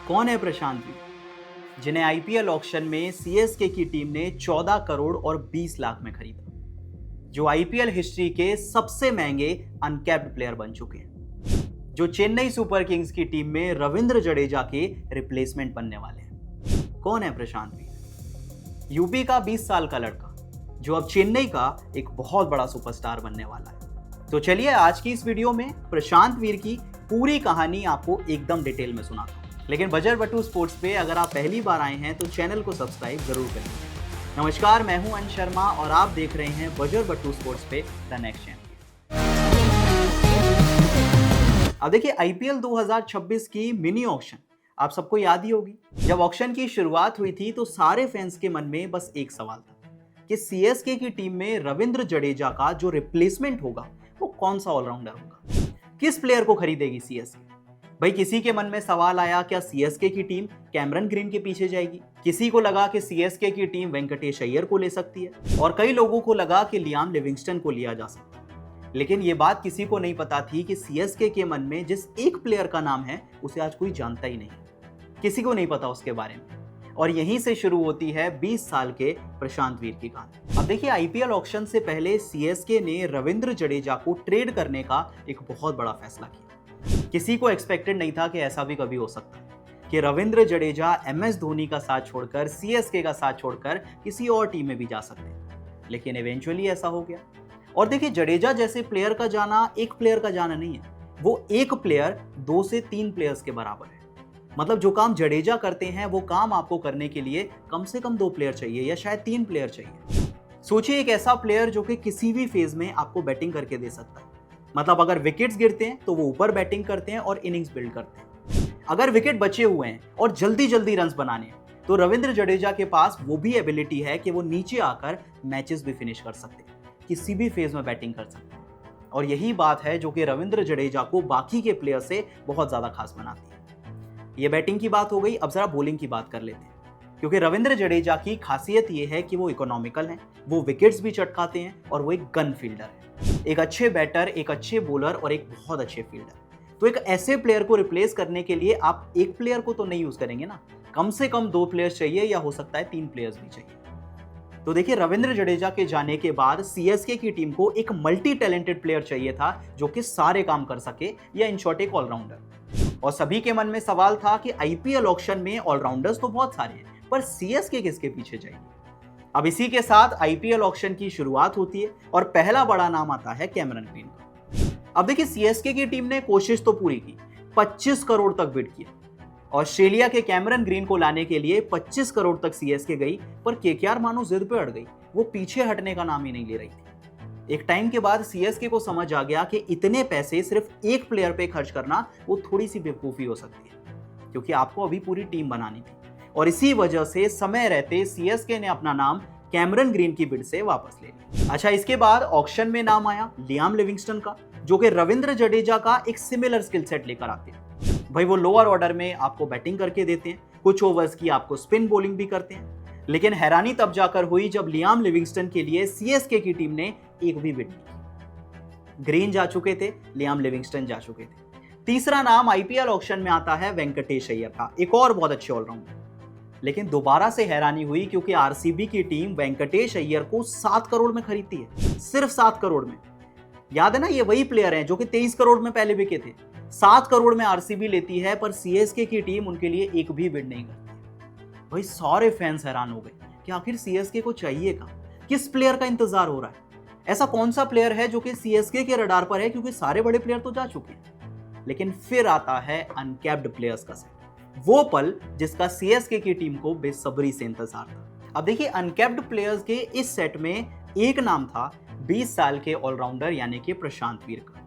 कौन है प्रशांत वीर, जिन्हें आईपीएल ऑक्शन में सीएसके की टीम ने 14 करोड़ और 20 लाख में खरीदा, जो आईपीएल हिस्ट्री के सबसे महंगे अनकैप्ड प्लेयर बन चुके हैं, जो चेन्नई सुपर किंग्स की टीम में रविंद्र जडेजा के रिप्लेसमेंट बनने वाले हैं। कौन है प्रशांत वीर? यूपी का 20 साल का लड़का जो अब चेन्नई का एक बहुत बड़ा सुपरस्टार बनने वाला है। तो चलिए आज की इस वीडियो में प्रशांत वीर की पूरी कहानी आपको एकदम डिटेल में सुनाता हूं। लेकिन बजर बट्टू स्पोर्ट्स पे अगर आप पहली बार आए हैं तो चैनल को सब्सक्राइब जरूर करें। नमस्कार, मैं हूं अंश शर्मा और आप देख रहे हैं बजर बट्टू स्पोर्ट्स पे द नेक्स्ट चैनल। अब देखिए, आईपीएल 2026 की मिनी ऑक्शन आप सबको याद ही होगी। जब ऑक्शन की शुरुआत हुई थी तो सारे फैंस के मन में बस एक सवाल था कि सीएसके की टीम में रविंद्र जडेजा का जो रिप्लेसमेंट होगा वो कौन सा ऑलराउंडर होगा, किस प्लेयर को खरीदेगी सीएसके। भाई, किसी के मन में सवाल आया क्या सीएसके की टीम कैमरन ग्रीन के पीछे जाएगी, किसी को लगा कि सीएसके की टीम वेंकटेश अय्यर को ले सकती है और कई लोगों को लगा कि लियाम लिविंगस्टन को लिया जा सकता है। लेकिन ये बात किसी को नहीं पता थी कि सीएसके के मन में जिस एक प्लेयर का नाम है उसे आज कोई जानता ही नहीं, किसी को नहीं पता उसके बारे में। और यहीं से शुरू होती है 20 साल के प्रशांत वीर की कहानी। अब देखिए, आईपीएल ऑक्शन से पहले सीएसके ने रविंद्र जडेजा को ट्रेड करने का एक बहुत बड़ा फैसला किया। किसी को एक्सपेक्टेड नहीं था कि ऐसा भी कभी हो सकता है कि रविंद्र जडेजा एमएस धोनी का साथ छोड़कर, सीएसके का साथ छोड़कर किसी और टीम में भी जा सकते हैं। लेकिन इवेंचुअली ऐसा हो गया। और देखिए, जडेजा जैसे प्लेयर का जाना एक प्लेयर का जाना नहीं है, वो एक प्लेयर 2 से 3 प्लेयर्स के बराबर है। मतलब जो काम जडेजा करते हैं वो काम आपको करने के लिए कम से कम 2 प्लेयर चाहिए या शायद 3 प्लेयर चाहिए। सोचिए, एक ऐसा प्लेयर जो कि किसी भी फेज में आपको बैटिंग करके दे सकता है। मतलब अगर विकेट्स गिरते हैं तो वो ऊपर बैटिंग करते हैं और इनिंग्स बिल्ड करते हैं। अगर विकेट बचे हुए हैं और जल्दी जल्दी रन्स बनाने हैं तो रविंद्र जडेजा के पास वो भी एबिलिटी है कि वो नीचे आकर मैचेस भी फिनिश कर सकते हैं, किसी भी फेज में बैटिंग कर सकते हैं। और यही बात है जो कि रविंद्र जडेजा को बाकी के प्लेयर से बहुत ज्यादा खास बनाती है। ये बैटिंग की बात हो गई, अब जरा बॉलिंग की बात कर लेते हैं। क्योंकि रविंद्र जडेजा की खासियत ये है कि वो इकोनॉमिकल हैं, वो विकेट्स भी चटकाते हैं और वो एक गन फील्डर है, एक अच्छे बैटर, एक अच्छे बॉलर और एक बहुत अच्छे फील्डर। तो एक ऐसे प्लेयर को रिप्लेस करने के लिए आप एक प्लेयर को तो नहीं यूज करेंगे ना, कम से कम 2 प्लेयर्स चाहिए या हो सकता है 3 प्लेयर्स भी चाहिए। तो देखिए, रविंद्र जडेजा के जाने के बाद सीएसके की टीम को एक मल्टी टैलेंटेड प्लेयर चाहिए था जो कि सारे काम कर सके, या इन शॉर्ट एक ऑलराउंडर। और सभी के मन में सवाल था कि आईपीएल ऑक्शन में ऑलराउंडर्स तो बहुत सारे हैं, पर सीएसके किसके पीछे जाएगी। अब इसी के साथ आईपीएल ऑक्शन की शुरुआत होती है और पहला बड़ा नाम आता है कैमरन ग्रीन का। अब देखिए, सीएसके की टीम ने कोशिश तो पूरी की, 25 करोड़ तक बिड किया। ऑस्ट्रेलिया के कैमरन ग्रीन को लाने के लिए 25 करोड़ तक सीएसके गई, पर केकेआर मानो जिद पे अड़ गई, वो पीछे हटने का नाम ही नहीं ले रही थी। एक टाइम के बाद सीएसके को समझ आ गया कि इतने पैसे सिर्फ एक प्लेयर पे खर्च करना वो थोड़ी सी बेवकूफी हो सकती है, क्योंकि आपको अभी पूरी टीम बनानी थी। और इसी वजह से समय रहते सीएसके ने अपना नाम कैमरन ग्रीन की बिड से वापस ले लिया। अच्छा, इसके बाद ऑक्शन में नाम आया लियाम लिविंगस्टन का, जो कि रविंद्र जडेजा का एक सिमिलर स्किल सेट लेकर आते हैं। भाई, वो लोअर ऑर्डर में आपको बैटिंग करके देते हैं, कुछ ओवर्स की आपको स्पिन बॉलिंग भी करते हैं। लेकिन हैरानी तब जाकर हुई जब लियाम लिविंगस्टन के लिए सीएसके की टीम ने एक भी बिड नहीं की। ग्रीन जा चुके थे, लियाम लिविंगस्टन जा चुके थे। तीसरा नाम आईपीएल ऑक्शन में आता है वेंकटेश अय्यर का, एक और बहुत अच्छे ऑलराउंडर। लेकिन दोबारा से हैरानी हुई क्योंकि आरसीबी की टीम वेंकटेश अय्यर को 7 करोड़ में खरीदती है, सिर्फ 7 करोड़ में। याद है ना, ये वही प्लेयर हैं जो कि 23 करोड़ में पहले बिके थे। 7 करोड़ में आरसीबी लेती है, पर सीएसके की टीम उनके लिए एक भी बिड नहीं करती। भाई, सारे फैंस हैरान हो गए कि आखिर सीएसके को चाहिए क्या, किस प्लेयर का इंतजार हो रहा है, ऐसा कौन सा प्लेयर है जो कि सीएसके के रडार पर है, क्योंकि सारे बड़े प्लेयर तो जा चुके हैं। लेकिन फिर आता है अनकैप्ड प्लेयर्स का सेट, वो पल जिसका सीएसके की टीम को बेसब्री से इंतजार था। अब देखिए, अनकैप्ड प्लेयर्स के इस सेट में एक नाम था 20 साल के ऑलराउंडर यानी कि प्रशांत वीर का,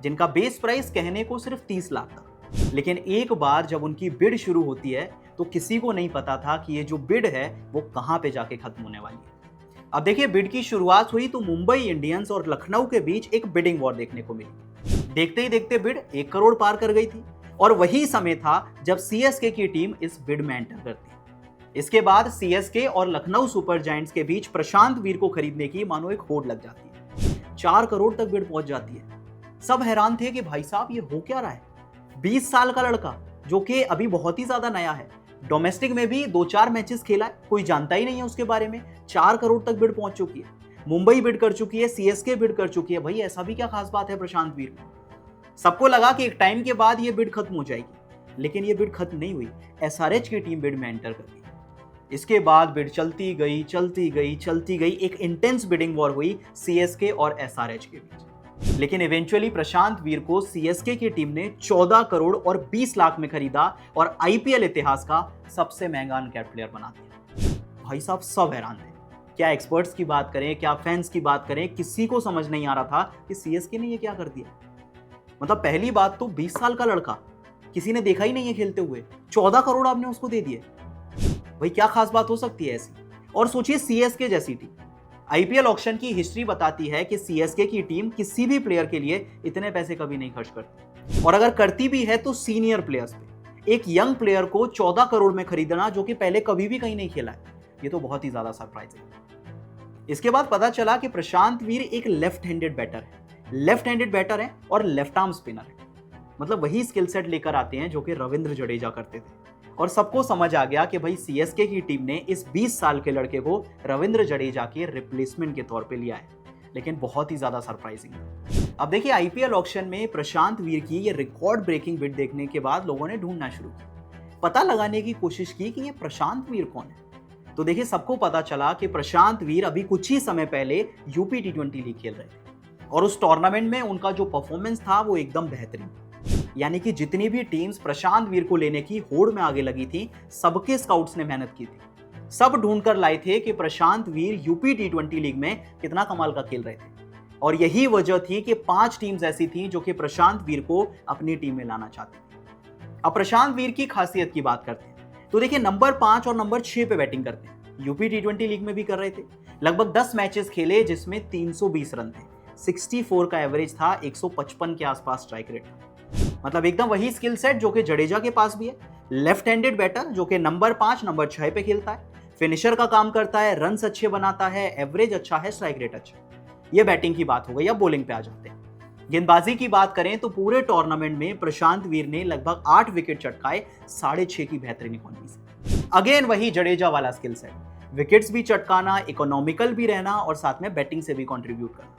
जिनका बेस प्राइस कहने को सिर्फ 30 लाख था। लेकिन एक बार जब उनकी बिड शुरू होती है तो किसी को नहीं पता था कि ये जो बिड है वो कहां पे जाके खत्म होने वाली है। अब देखिए, बिड की शुरुआत हुई तो मुंबई इंडियंस और लखनऊ के बीच एक बिडिंग वॉर देखने को मिली। देखते ही देखते बिड 1 करोड़ पार कर गई थी और वही समय था जब सीएसके की टीम इस बिड में एंटर करती है। इसके बाद सीएसके और लखनऊ सुपर जायंट्स के बीच प्रशांत वीर को खरीदने की मानो एक होड़ लग जाती है। 4 करोड़ तक बिड पहुंच जाती है। सब हैरान थे कि भाई साहब, ये हो क्या रहा है, 20 साल का लड़का जो कि अभी बहुत ही ज्यादा नया है। डोमेस्टिक में भी 2-4 मैचेस खेला है, कोई जानता ही नहीं है उसके बारे में। 4 करोड़ तक बिड पहुंच चुकी है। मुंबई बिड कर चुकी है, सीएसके बिड कर चुकी है। भाई ऐसा भी क्या खास बात है प्रशांत वीर में? सबको लगा कि एक टाइम के बाद ये बिड खत्म हो जाएगी, लेकिन ये बिड खत्म नहीं हुई। एसआरएच की टीम बिड में एंटर कर गई। इसके बाद बिड चलती गई, चलती गई, चलती गई। एक इंटेंस बिडिंग वॉर हुई सीएसके और एसआरएच के बीच। लेकिन इवेंचुअली प्रशांत वीर को सीएसके की टीम ने 14 करोड़ और 20 लाख में खरीदा और आईपीएल इतिहास का सबसे महंगा अनकैप्ड प्लेयर बना दिया। भाई साहब सब हैरान थे। क्या एक्सपर्ट्स की बात करें, क्या फैंस की बात करें, किसी को समझ नहीं आ रहा था कि सीएसके ने ये क्या कर दिया। मतलब पहली बात तो 20 साल का लड़का, किसी ने देखा ही नहीं है खेलते हुए, 14 करोड़ आपने उसको दे दिए। भाई क्या खास बात हो सकती है ऐसी? और सोचिए सीएसके जैसी टीम। आईपीएल ऑक्शन की हिस्ट्री बताती है कि सीएसके की टीम किसी भी प्लेयर के लिए इतने पैसे कभी नहीं खर्च करती, और अगर करती भी है तो सीनियर प्लेयर्स पे। एक यंग प्लेयर को 14 करोड़ में खरीदना जो कि पहले कभी भी कहीं नहीं खेला है, ये तो बहुत ही ज्यादा सरप्राइजिंग है। इसके बाद पता चला कि प्रशांत वीर एक लेफ्ट हैंडेड बैटर है और लेफ्ट आर्म स्पिनर है। मतलब वही स्किल सेट लेकर आते हैं जो कि रविंद्र जडेजा करते थे। और सबको समझ आ गया कि भाई सीएसके की टीम ने इस 20 साल के लड़के को रविंद्र जडेजा के रिप्लेसमेंट के तौर पे लिया है। लेकिन बहुत ही ज्यादा सरप्राइजिंग है। अब देखिए आईपीएल ऑक्शन में प्रशांत वीर की ये रिकॉर्ड ब्रेकिंग बिड देखने के बाद लोगों ने ढूंढना शुरू किया, पता लगाने की कोशिश की कि ये प्रशांत वीर कौन है। तो देखिए सबको पता चला कि प्रशांत वीर अभी कुछ ही समय पहले यूपी T20 लीग खेल रहे थे और उस टूर्नामेंट में उनका जो परफॉर्मेंस था वो एकदम बेहतरीन। यानी कि जितनी भी टीम्स प्रशांत वीर को लेने की होड़ में आगे लगी थी, सबके स्काउट्स ने मेहनत की थी। सब ढूंढकर लाए थे कि प्रशांत वीर यूपी T20 लीग में कितना कमाल का खेल रहे थे। और यही वजह थी कि 5 टीम्स ऐसी थी जो कि प्रशांत वीर को अपनी टीम में लाना चाहती थी। अब प्रशांत वीर की खासियत की बात करते हैं तो देखिए नंबर 5 और नंबर 6 पे बैटिंग करते हैं। यूपी T20 लीग में भी कर रहे थे। लगभग 10 मैचेस खेले जिसमें 320 रन थे, 64 का एवरेज था, 155 के आसपास स्ट्राइक रेट था। मतलब एकदम वही स्किल सेट जो कि जडेजा के पास भी है। लेफ्ट हैंडेड बैटर जो कि नंबर 5 नंबर 6 पे खेलता है, फिनिशर का काम करता है, रन्स अच्छे बनाता है, एवरेज अच्छा है, स्ट्राइक रेट अच्छा। ये बैटिंग की बात हो गई। अब बॉलिंग पे आ जाते हैं। गेंदबाजी की बात करें तो पूरे टूर्नामेंट में प्रशांत वीर ने लगभग 8 विकेट चटकाए, 6.5 की बेहतरीन इकॉनमी से। अगेन वही जडेजा वाला स्किल सेट, विकेट्स भी चटकाना, इकोनॉमिकल भी रहना और साथ में बैटिंग से भी कंट्रीब्यूट करना।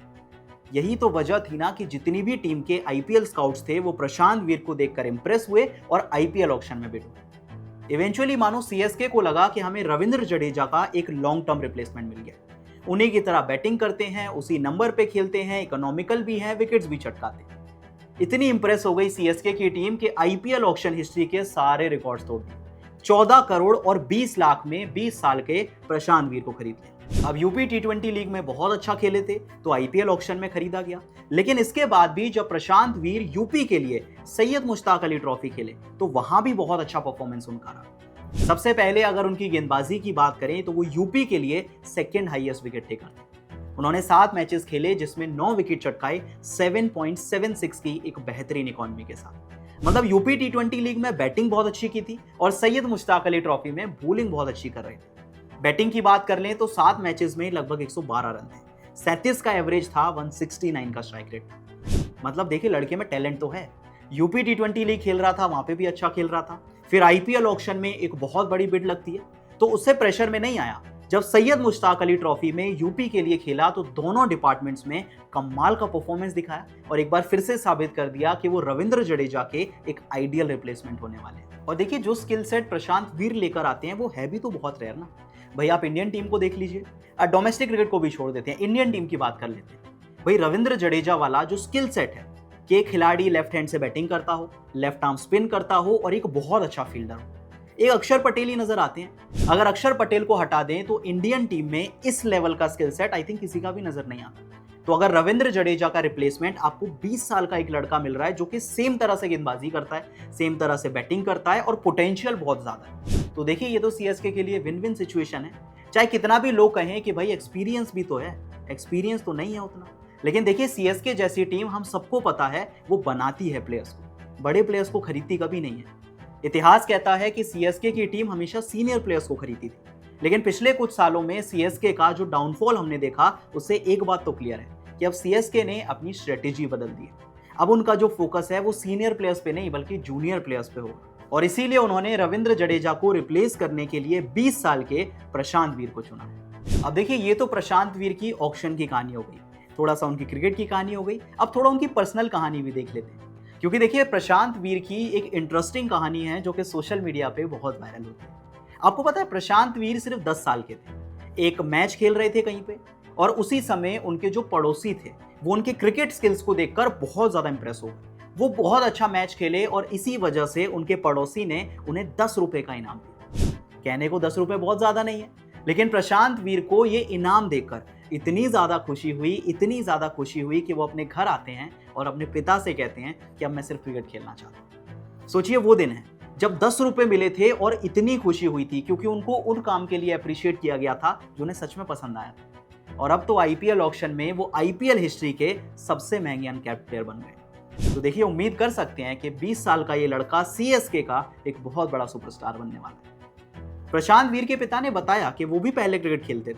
यही तो वजह थी ना कि जितनी भी टीम के आईपीएल स्काउट्स थे वो प्रशांत वीर को देखकर इंप्रेस हुए और आईपीएल ऑक्शन में बिड हुए। इवेंचुअली मानो सीएसके को लगा कि हमें रविंद्र जडेजा का एक लॉन्ग टर्म रिप्लेसमेंट मिल गया। उन्हीं की तरह बैटिंग करते हैं, उसी नंबर पे खेलते हैं, इकोनॉमिकल भी हैं, विकेट्स भी चटकाते हैं। इतनी इंप्रेस हो गई सीएसके की टीम कि आईपीएल ऑक्शन हिस्ट्री के सारे रिकॉर्ड्स तोड़ दिए। 14 करोड़ और 20 लाख में 20 साल के प्रशांत वीर को खरीद लिया। अब यूपी T20 लीग में बहुत अच्छा खेले थे तो आईपीएल ऑक्शन में खरीदा गया। लेकिन इसके बाद भी जब प्रशांत वीर यूपी के लिए सैयद मुश्ताक अली ट्रॉफी खेले तो वहां भी बहुत अच्छा परफॉर्मेंस उनका रहा। सबसे पहले अगर उनकी गेंदबाजी की बात करें तो वो यूपी के लिए सेकंड हाईएस्ट विकेट टेकर थे। उन्होंने 7 मैचेस खेले जिसमें 9 विकेट चटकाए, 7.76 की एक बेहतरीन इकॉनमी के साथ। मतलब यूपी T20 लीग में बैटिंग बहुत अच्छी की थी और सैयद मुश्ताक अली ट्रॉफी में बॉलिंग बहुत अच्छी कर रहे थे। बैटिंग की बात कर लें तो 7 मैचेस में लगभग 112 रन थे, 37 का एवरेज था, 169 का स्ट्राइक रेट था। मतलब देखिए लड़के में टैलेंट तो है। यूपी T20 लीग खेल रहा था, वहां पे भी अच्छा खेल रहा था। फिर आईपीएल ऑक्शन में एक बहुत बड़ी बिड लगती है तो उससे प्रेशर में नहीं आया। जब सैयद मुश्ताक अली ट्रॉफी में यूपी के लिए खेला तो दोनों डिपार्टमेंट्स में कमाल का परफॉर्मेंस दिखाया और एक बार फिर से साबित कर दिया कि वो रविंद्र जडेजा के एक आइडियल रिप्लेसमेंट होने वाले हैं। और देखिए जो स्किल सेट प्रशांत वीर लेकर आते हैं वो है भी तो बहुत रेयर ना। भाई आप इंडियन टीम को देख लीजिए, डोमेस्टिक क्रिकेट को भी छोड़ देते हैं, इंडियन टीम की बात कर लेते हैं। भाई रविंद्र जडेजा वाला जो स्किल सेट है कि खिलाड़ी लेफ्ट हैंड से बैटिंग करता हो, लेफ्ट आर्म स्पिन करता हो और एक बहुत अच्छा फील्डर हो। एक अक्षर पटेल ही नजर आते हैं। अगर अक्षर पटेल को हटा दें तो इंडियन टीम में इस लेवल का स्किल सेट आई थिंक किसी का भी नजर नहीं आता। तो अगर रविंद्र जडेजा का रिप्लेसमेंट आपको 20 साल का एक लड़का मिल रहा है जो कि सेम तरह से गेंदबाजी करता है, सेम तरह से बैटिंग करता है और पोटेंशियल बहुत ज्यादा है, तो देखिए ये तो सीएसके के लिए विन विन सिचुएशन है। चाहे कितना भी लोग कहें कि भाई एक्सपीरियंस भी तो है, एक्सपीरियंस तो नहीं है उतना, लेकिन देखिए सीएसके जैसी टीम हम सबको पता है वो बनाती है प्लेयर्स को, बड़े प्लेयर्स को खरीदती कभी नहीं है। इतिहास कहता है कि सीएसके की टीम हमेशा सीनियर प्लेयर्स को खरीदती थी, लेकिन पिछले कुछ सालों में सीएसके का जो डाउनफॉल हमने देखा उससे एक बात तो क्लियर है कि अब सीएसके ने अपनी स्ट्रेटेजी बदल दी है। अब उनका जो फोकस है वो सीनियर प्लेयर्स पे नहीं बल्कि जूनियर प्लेयर्स पे होगा और इसीलिए उन्होंने रविंद्र जडेजा को रिप्लेस करने के लिए 20 साल के प्रशांत वीर को चुना है। अब देखिए, ये तो प्रशांत वीर की ऑक्शन की कहानी हो गई, थोड़ा सा उनकी क्रिकेट की कहानी हो गई। अब थोड़ा उनकी पर्सनल कहानी भी देख लेते हैं, क्योंकि देखिए प्रशांत वीर की एक इंटरेस्टिंग कहानी है जो कि सोशल मीडिया पे बहुत वायरल होती है। आपको पता है, प्रशांत वीर सिर्फ 10 साल के थे, एक मैच खेल रहे थे कहीं पे, और उसी समय उनके जो पड़ोसी थे वो उनके क्रिकेट स्किल्स को देखकर बहुत ज्यादा इंप्रेस हो गए। वो बहुत अच्छा मैच खेले और इसी वजह से उनके पड़ोसी ने उन्हें 10 रुपए का इनाम दिया। कहने को 10 रुपए बहुत ज्यादा नहीं है, लेकिन प्रशांत वीर को ये इनाम देकर इतनी ज्यादा खुशी हुई, इतनी ज्यादा खुशी हुई कि वो अपने घर आते हैं और अपने पिता से कहते हैं कि अब मैं सिर्फ क्रिकेट खेलना चाहता हूँ। सोचिए, वो दिन है जब 10 रुपए मिले थे और इतनी खुशी हुई थी, क्योंकि उनको उन काम के लिए अप्रिशिएट किया गया था जो उन्हें सच में पसंद आया था। और अब तो आईपीएल ऑक्शन में वो आईपीएल हिस्ट्री के सबसे महंगे अनकैप्ड प्लेयर बन गए। तो देखिए, उम्मीद कर सकते हैं कि 20 साल का ये लड़का सीएसके का एक बहुत बड़ा सुपरस्टार बनने वाला है। प्रशांत वीर के पिता ने बताया कि वो भी पहले क्रिकेट खेलते थे,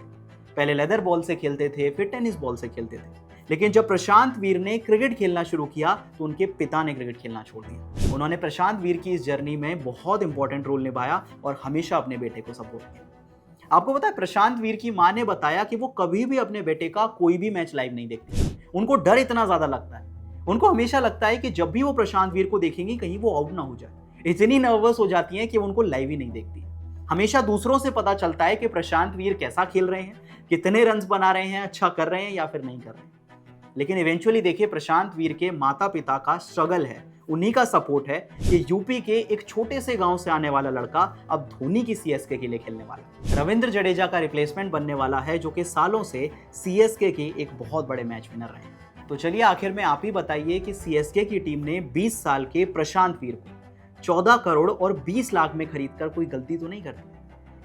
पहले लेदर बॉल से खेलते थे, फिर टेनिस बॉल से खेलते थे, लेकिन जब प्रशांत वीर ने क्रिकेट खेलना शुरू किया तो उनके पिता ने क्रिकेट खेलना छोड़ दिया। उन्होंने प्रशांत वीर की इस जर्नी में बहुत इंपॉर्टेंट रोल निभाया और हमेशा अपने बेटे को सपोर्ट किया। आपको पता है, प्रशांत वीर की मां ने बताया कि वो कभी भी अपने बेटे का कोई भी मैच लाइव नहीं देखती। उनको डर इतना ज्यादा लगता है, उनको हमेशा लगता है कि जब भी वो प्रशांत वीर को देखेंगी कहीं वो आउट ना हो जाए। इतनी नर्वस हो जाती हैं कि वो उनको लाइव ही नहीं देखती। हमेशा दूसरों से पता चलता है कि प्रशांत वीर कैसा खेल रहे हैं, कितने रन्स बना रहे हैं, अच्छा कर रहे हैं या फिर नहीं कर रहे हैं। लेकिन इवेंचुअली देखिए, प्रशांत वीर के माता पिता का स्ट्रगल है, उन्हीं का सपोर्ट है कि यूपी के एक छोटे से गांव से आने वाला लड़का अब धोनी की सीएसके के लिए खेलने वाला है। रविंद्र जडेजा का रिप्लेसमेंट बनने वाला है, जो कि सालों से सीएसके के एक बहुत बड़े मैच विनर रहे हैं। तो चलिए, आखिर में आप ही बताइए कि सीएसके की टीम ने 20 साल के प्रशांत वीर को 14 करोड़ और 20 लाख में खरीदकर कोई गलती तो नहीं करती?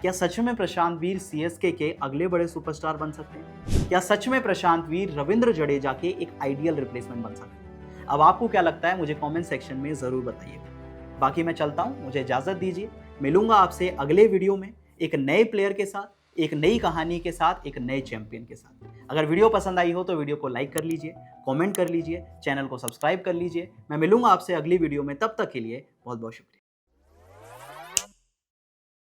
क्या सच में प्रशांत वीर सीएसके के अगले बड़े सुपरस्टार बन सकते हैं? क्या सच में प्रशांत वीर रविंद्र जडेजा के एक आइडियल रिप्लेसमेंट बन सकते हैं? अब आपको क्या लगता है, मुझे कमेंट सेक्शन में जरूर बताइएगा। बाकी मैं चलता हूं, मुझे इजाजत दीजिए। मिलूंगा आपसे अगले वीडियो में एक नए प्लेयर के साथ, एक नई कहानी के साथ, एक नए चैंपियन के साथ। अगर वीडियो पसंद आई हो तो वीडियो को लाइक कर लीजिए, कमेंट कर लीजिए, चैनल को सब्सक्राइब कर लीजिए। मैं मिलूंगा आपसे अगली वीडियो में, तब तक के लिए बहुत बहुत शुक्रिया।